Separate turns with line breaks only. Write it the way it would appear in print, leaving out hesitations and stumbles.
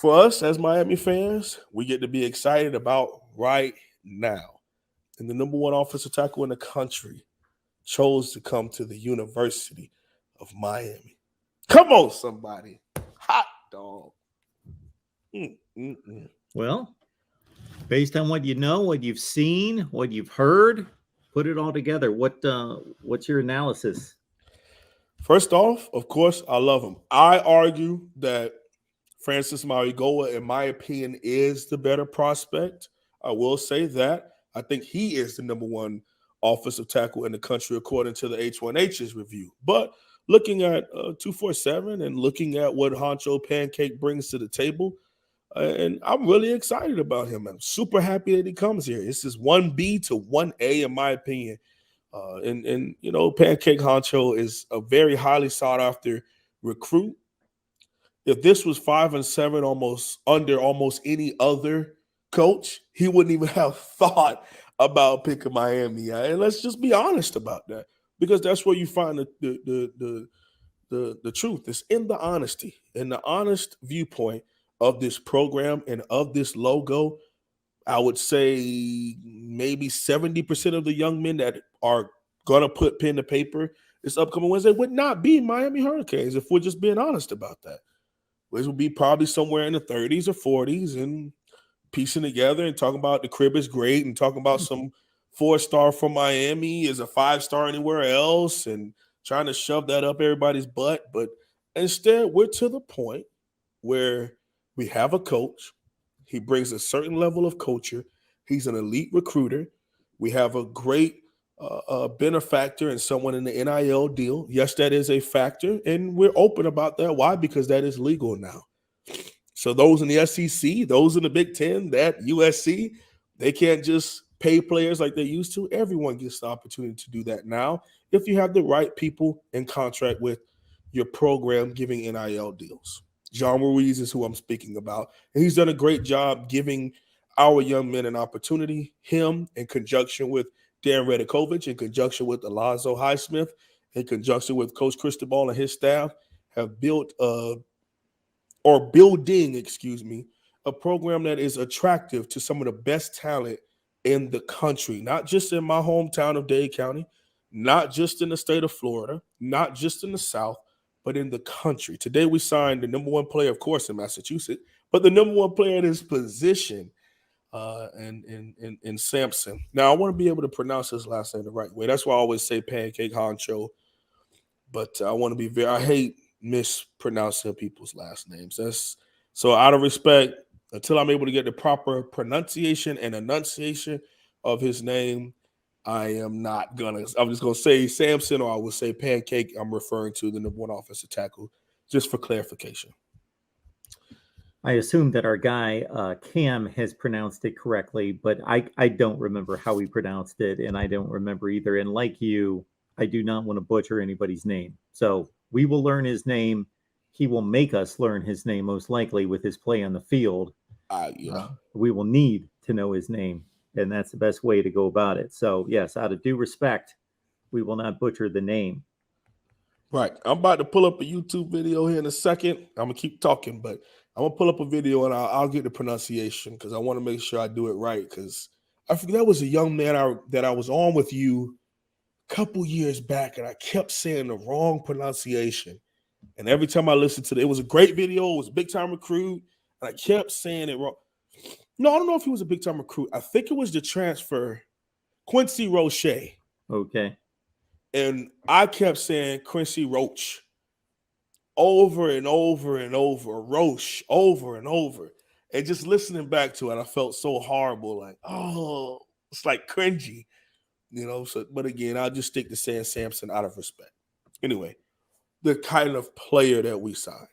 for us as Miami fans, we get to be excited about right now. And the number one offensive tackle in the country chose to come to the University of Miami. Come on, somebody. Hot dog.
Well, based on what you know, what you've seen, what you've heard, put it all together. What's your analysis?
First off, of course, I love him. I argue that Francis Marigoa, in my opinion, is the better prospect. I will say that. I think he is the number one offensive tackle in the country, according to the H1H's review. But looking at 247 and looking at what Honcho Pancake brings to the table, and I'm really excited about him. I'm super happy that he comes here. This is 1B to 1A, in my opinion. And you know, Pancake Honcho is a very highly sought after recruit. If this was 5-7, almost under almost any other coach, he wouldn't even have thought about picking Miami. And let's just be honest about that, because that's where you find the truth. It's in the honesty, in the honest viewpoint of this program and of this logo. I would say maybe 70% of the young men that are going to put pen to paper this upcoming Wednesday would not be Miami Hurricanes, if we're just being honest about that. Which will be probably somewhere in the 30s or 40s, and piecing together and talking about the crib is great and talking about some 4-star from Miami is a 5-star anywhere else and trying to shove that up everybody's butt. But instead, we're to the point where we have a coach. He brings a certain level of culture. He's an elite recruiter. We have a great benefactor and someone in the NIL deal. Yes, that is a factor, and we're open about that. Why? Because that is legal now. So those in the SEC, those in the Big Ten, that USC, they can't just pay players like they used to. Everyone gets the opportunity to do that now if you have the right people in contract with your program giving NIL deals. John Ruiz is who I'm speaking about, and he's done a great job giving our young men an opportunity. Him, in conjunction with Dan Redikovich, in conjunction with Alonzo Highsmith, in conjunction with Coach Cristobal and his staff, have built building, a program that is attractive to some of the best talent in the country, not just in my hometown of Dade County, not just in the state of Florida, not just in the South, but in the country. Today we signed the number one player, of course, in Massachusetts, but the number one player in his position in Samson. Now, I want to be able to pronounce his last name the right way. That's why I always say Pancake Honcho, but I want to be I hate mispronouncing people's last names. So out of respect, until I'm able to get the proper pronunciation and enunciation of his name, I'm just gonna say Samson, or I will say Pancake. I'm referring to the number one offensive tackle, just for clarification.
I assume that our guy Cam has pronounced it correctly, but I don't remember how he pronounced it, and I don't remember either. And like you, I do not want to butcher anybody's name. So we will learn his name. He will make us learn his name, most likely, with his play on the field. We will need to know his name, and that's the best way to go about it. So, yes, out of due respect, we will not butcher the name.
Right. I'm about to pull up a YouTube video here in a second. I'm going to keep talking, but I'm going to pull up a video, and I'll get the pronunciation because I want to make sure I do it right, because I forget that was a young man that I was on with you a couple years back, and I kept saying the wrong pronunciation. And every time I listened to it, it was a great video. It was a big-time recruit, and I kept saying it wrong. No, I don't know if he was a big-time recruit. I think it was the transfer, Quincy Roche.
Okay.
And I kept saying Quincy Roach over and over and over, Roche over and over. And just listening back to it, I felt so horrible. Like, oh, it's like cringy, you know. So, but again, I'll just stick to saying Samson out of respect. Anyway, the kind of player that we signed.